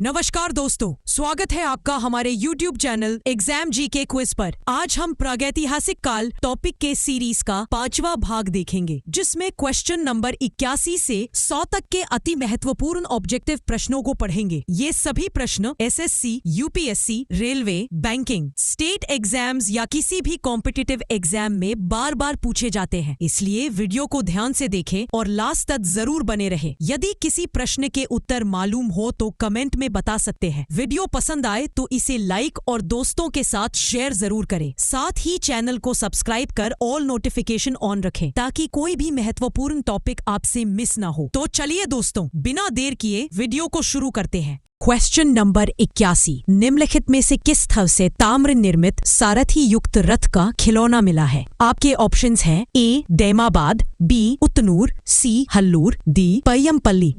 नमस्कार दोस्तों, स्वागत है आपका हमारे YouTube channel exam GK quiz पर। आज हम प्रागैतिहासिक काल टॉपिक के सीरीज का 5वां भाग देखेंगे, जिसमें क्वेश्चन नंबर 81 से 100 तक के अति महत्वपूर्ण ऑब्जेक्टिव प्रश्नों को पढ़ेंगे। ये सभी प्रश्न SSC, UPSC, railway, banking, state exams या किसी भी कॉम्पिटिटिव एग्जाम में बार बार पूछे जाते हैं, इसलिए वीडियो को ध्यान से देखें और लास्ट तक जरूर बने रहें। यदि किसी प्रश्न के उत्तर मालूम हो तो कमेंट में बता सकते हैं। वीडियो पसंद आए तो इसे लाइक और दोस्तों के साथ शेयर जरूर करें। साथ ही चैनल को सब्सक्राइब कर ऑल नोटिफिकेशन ऑन रखें ताकि कोई भी महत्वपूर्ण टॉपिक आपसे मिस ना हो। तो चलिए दोस्तों, बिना देर किए वीडियो को शुरू करते हैं। क्वेश्चन नंबर 81, निम्नलिखित में से किस स्थल से ताम्र निर्मित सारथी युक्त रथ का खिलौना मिला है? आपके ऑप्शंस हैं A Daimabad, B Utnur, C Hallur, D Payyampalli.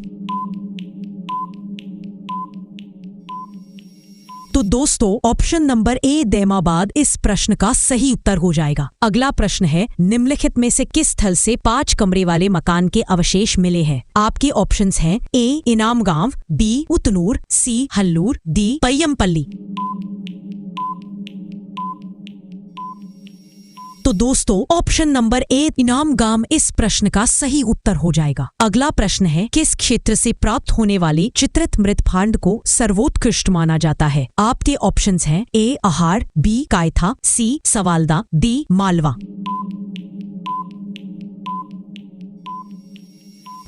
तो दोस्तों, ऑप्शन नंबर A दैमाबाद इस प्रश्न का सही उत्तर हो जाएगा। अगला प्रश्न है, निम्नलिखित में से किस स्थल से 5 कमरे वाले मकान के अवशेष मिले हैं? आपके ऑप्शंस हैं A इनाम गांव, B Utnur, C Hallur, D Payyampalli. तो दोस्तों, ऑप्शन नंबर A इनाम गांव इस प्रश्न का सही उत्तर हो जाएगा। अगला प्रश्न है, किस क्षेत्र से प्राप्त होने वाली चित्रित मृतभांड को सर्वोत्कृष्ट माना जाता है? आपके ऑप्शंस हैं A Ahar, B Kayatha, C सवालदा, D Malwa.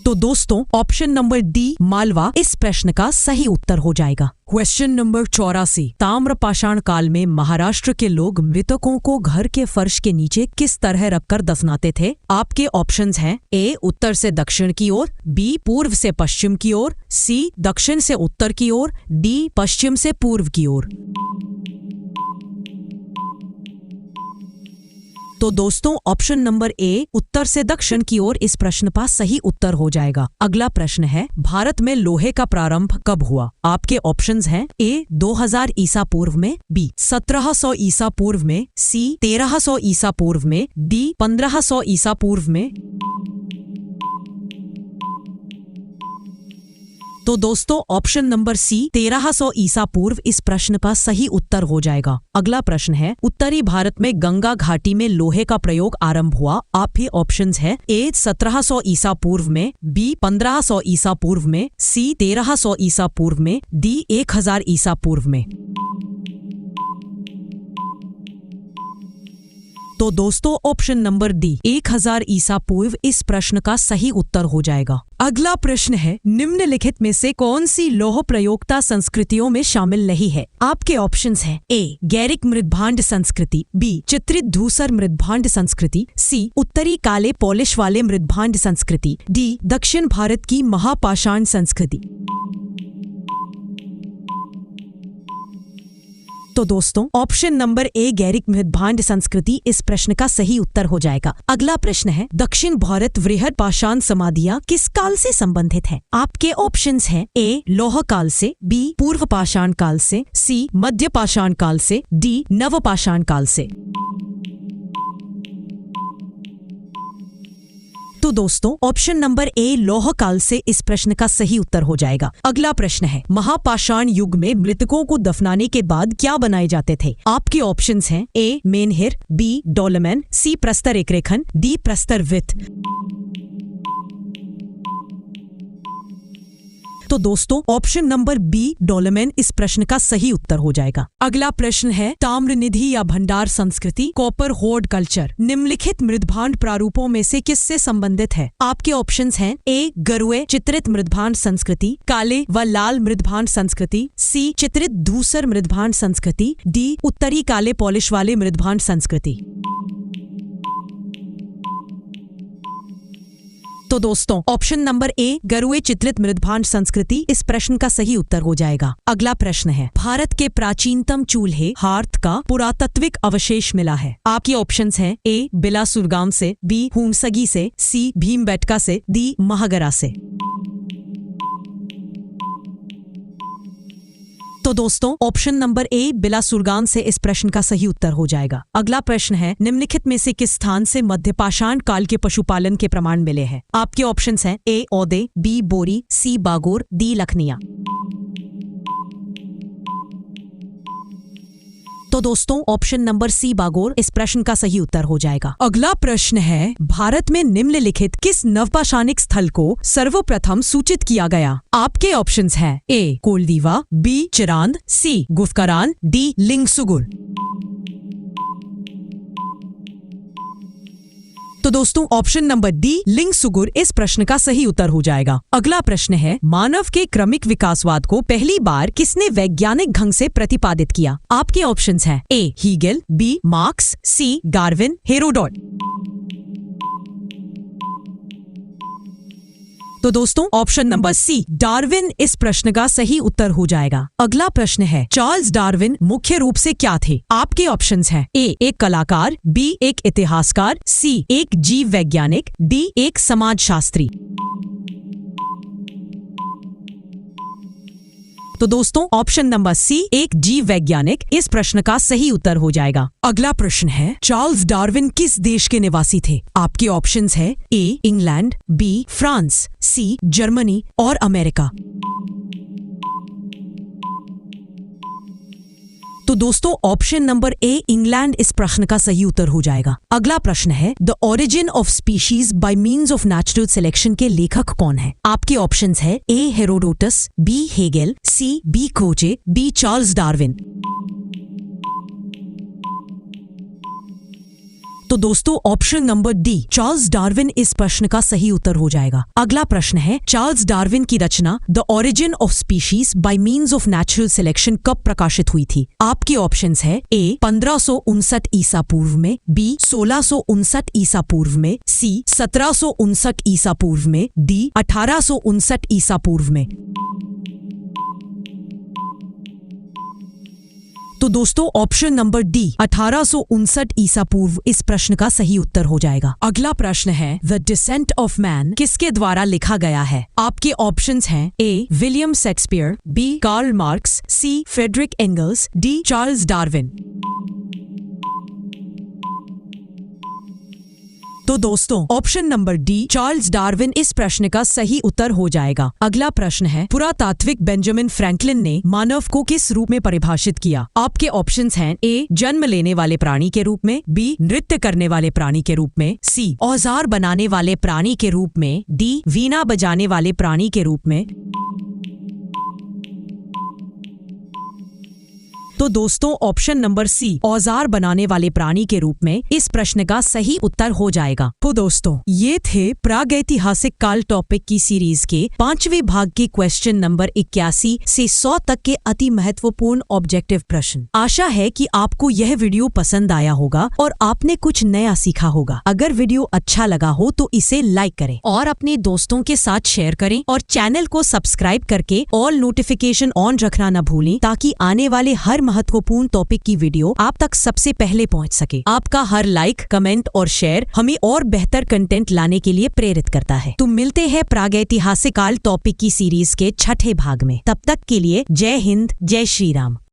तो दोस्तों, ऑप्शन नंबर D मालवा इस प्रश्न का सही उत्तर हो जाएगा। क्वेश्चन नंबर 84, ताम्रपाषाण काल में महाराष्ट्र के लोग मृतकों को घर के फर्श के नीचे किस तरह रखकर दफनाते थे? आपके ऑप्शंस हैं A उत्तर से दक्षिण की ओर, B पूर्व से पश्चिम की ओर, C दक्षिण से उत्तर की ओर, D पश्चिम से पूर्व की ओर। तो दोस्तों, ऑप्शन नंबर A उत्तर से दक्षिण की ओर इस प्रश्न का सही उत्तर हो जाएगा। अगला प्रश्न है, भारत में लोहे का प्रारंभ कब हुआ? आपके ऑप्शंस हैं A 2000 ईसा पूर्व में, B 1700 ईसा पूर्व में, C 1300 ईसा पूर्व में, D 1500 ईसा पूर्व में। तो दोस्तों, ऑप्शन नंबर C 1300 ईसा पूर्व इस प्रश्न का सही उत्तर हो जाएगा। अगला प्रश्न है, उत्तरी भारत में गंगा घाटी में लोहे का प्रयोग आरंभ हुआ। आपके ऑप्शंस हैं A 1700 ईसा पूर्व में, B 1500 ईसा पूर्व में, C 1300 ईसा पूर्व में, D 1000 ईसा पूर्व में। तो दोस्तों, ऑप्शन नंबर D 1000 ईसा पूर्व इस प्रश्न का सही उत्तर हो जाएगा। अगला प्रश्न है, निम्नलिखित में से कौन सी लौह प्रयोक्ता संस्कृतियों में शामिल नहीं है? आपके ऑप्शंस हैं A गैरिक मृदभांड संस्कृति, B चित्रित धूसर मृदभांड संस्कृति, C उत्तरी काले पॉलिश वाले मृदभांड संस्कृति, D दक्षिण भारत की महापाषाण संस्कृति। तो दोस्तों, ऑप्शन नंबर A गैरिक मृदभांड संस्कृति इस प्रश्न का सही उत्तर हो जाएगा। अगला प्रश्न है, दक्षिण भारत वृहद पाषाण समाधियां किस काल से संबंधित है? आपके ऑप्शंस हैं A लौह काल से, B पूर्व पाषाण काल से, C मध्य पाषाण काल से, D नव पाषाण काल से। तो दोस्तों, ऑप्शन नंबर A लौह काल से इस प्रश्न का सही उत्तर हो जाएगा। अगला प्रश्न है, महापाषाण युग में मृतकों को दफनाने के बाद क्या बनाए जाते थे? आपके ऑप्शंस हैं A मेनहिर, B dolmen, C प्रस्तर एकरेखन, D प्रस्तर वित। तो दोस्तों, ऑप्शन नंबर B डोलमेन इस प्रश्न का सही उत्तर हो जाएगा। अगला प्रश्न है, ताम्र निधि या भंडार संस्कृति कॉपर होर्ड कल्चर निम्नलिखित मृदभांड प्रारूपों में से किससे संबंधित है? आपके ऑप्शंस हैं A गरुए चित्रित मृदभांड संस्कृति, काले व लाल मृदभांड संस्कृति, C चित्रित धूसर मृदभांड संस्कृति, D उत्तरी काले पॉलिश वाले मृदभांड संस्कृति। तो दोस्तों, ऑप्शन नंबर A गरुए चित्रित मृदभांड संस्कृति इस प्रश्न का सही उत्तर हो जाएगा। अगला प्रश्न है, भारत के प्राचीनतम चूल्हे हार्थ का पुरातत्विक अवशेष मिला है। आपके ऑप्शंस हैं A बिलासुर गांव से, B हुमसगी से, C भीमबेटका से, D महागरा से। तो दोस्तों, ऑप्शन नंबर A बिलासुरगान से इस प्रश्न का सही उत्तर हो जाएगा। अगला प्रश्न है, निम्नलिखित में से किस स्थान से मध्यपाषाण काल के पशुपालन के प्रमाण मिले हैं? आपके ऑप्शंस हैं A औदे, B बोरी, C बागोर, D लखनिया। तो दोस्तों ऑप्शन नंबर सी बागोर इस प्रश्न का सही उत्तर हो जाएगा। अगला प्रश्न है, भारत में निम्नलिखित किस नवपाषाणिक स्थल को सर्वप्रथम सूचित किया गया? आपके ऑप्शंस हैं ए कोलदीवा, बी चिरांद, सी गुफकरान, डी लिंगसुगुर। तो दोस्तों ऑप्शन नंबर डी लिंगसुगुर इस प्रश्न का सही उत्तर हो जाएगा। अगला प्रश्न है, मानव के क्रमिक विकासवाद को पहली बार किसने वैज्ञानिक ढंग से प्रतिपादित किया? आपके ऑप्शंस हैं ए हीगल, बी मार्क्स, सी डार्विन, हेरोडोट। तो दोस्तों ऑप्शन नंबर सी डार्विन इस प्रश्न का सही उत्तर हो जाएगा। अगला प्रश्न है, चार्ल्स डार्विन मुख्य रूप से क्या थे? आपके ऑप्शंस हैं ए एक कलाकार, बी एक इतिहासकार, सी एक जीव वैज्ञानिक, डी एक समाजशास्त्री। तो दोस्तों ऑप्शन नंबर सी एक जीव वैज्ञानिक इस प्रश्न का सही उत्तर हो जाएगा। अगला प्रश्न है, चार्ल्स डार्विन किस देश के निवासी थे? आपके ऑप्शंस है A England, B France, C Germany और अमेरिका। तो दोस्तों ऑप्शन नंबर ए इंग्लैंड इस प्रश्न का सही उत्तर हो जाएगा। अगला प्रश्न है, the origin of species by means of natural selection के लेखक कौन है? आपके ऑप्शंस है A Herodotus, B Hegel, C B Kojeve, D Charles Darwin. तो दोस्तों option number D Charles Darwin इस प्रश्न का सही उत्तर हो जाएगा। अगला प्रश्न है, चार्ल्स डार्विन की रचना the origin of species by means of natural selection कब प्रकाशित हुई थी? आपके ऑप्शंस है ए 1559 ईसा पूर्व में, बी 1659 ईसा पूर्व में, सी 1759 ईसा पूर्व में, डी 1859 ईसा पूर्व में। तो दोस्तों ऑप्शन नंबर डी 1859 ईसा पूर्व इस प्रश्न का सही उत्तर हो जाएगा। अगला प्रश्न है, द डिसेंट ऑफ मैन किसके द्वारा लिखा गया है? आपके ऑप्शंस हैं A William Shakespeare, B Karl Marx, C Frederick Engels, D Charles Darwin. तो दोस्तों option number D Charles Darwin इस प्रश्न का सही उत्तर हो जाएगा। अगला प्रश्न है, पुरातात्विक बेंजामिन फ्रैंकलिन ने मानव को किस रूप में परिभाषित किया? आपके ऑप्शंस हैं ए जन्म लेने वाले प्राणी के रूप में, बी नृत्य करने वाले प्राणी के रूप में, सी औजार बनाने वाले प्राणी के रूप में, डी वीणा बजाने वाले प्राणी के रूप में। तो दोस्तों ऑप्शन नंबर सी औजार बनाने वाले प्राणी के रूप में इस प्रश्न का सही उत्तर हो जाएगा। तो दोस्तों ये थे प्रागैतिहासिक काल टॉपिक की सीरीज के 5वें भाग के क्वेश्चन नंबर 81 से 100 तक के अति महत्वपूर्ण ऑब्जेक्टिव प्रश्न। आशा है कि आपको यह वीडियो पसंद आया होगा और आपने कुछ नया सीखा होगा। अगर वीडियो अच्छा लगा हो तो इसे लाइक करें और अपने दोस्तों के साथ शेयर करें और चैनल को सब्सक्राइब करके ऑल नोटिफिकेशन ऑन रखना न भूलें, ताकि आने वाले हर महत्वपूर्ण टॉपिक की वीडियो आप तक सबसे पहले पहुंच सके। आपका हर लाइक, कमेंट और शेयर हमें और बेहतर कंटेंट लाने के लिए प्रेरित करता है। तो मिलते हैं प्रागैतिहासिक काल टॉपिक की सीरीज के 6ठे भाग में। तब तक के लिए जय हिंद, जय श्री राम।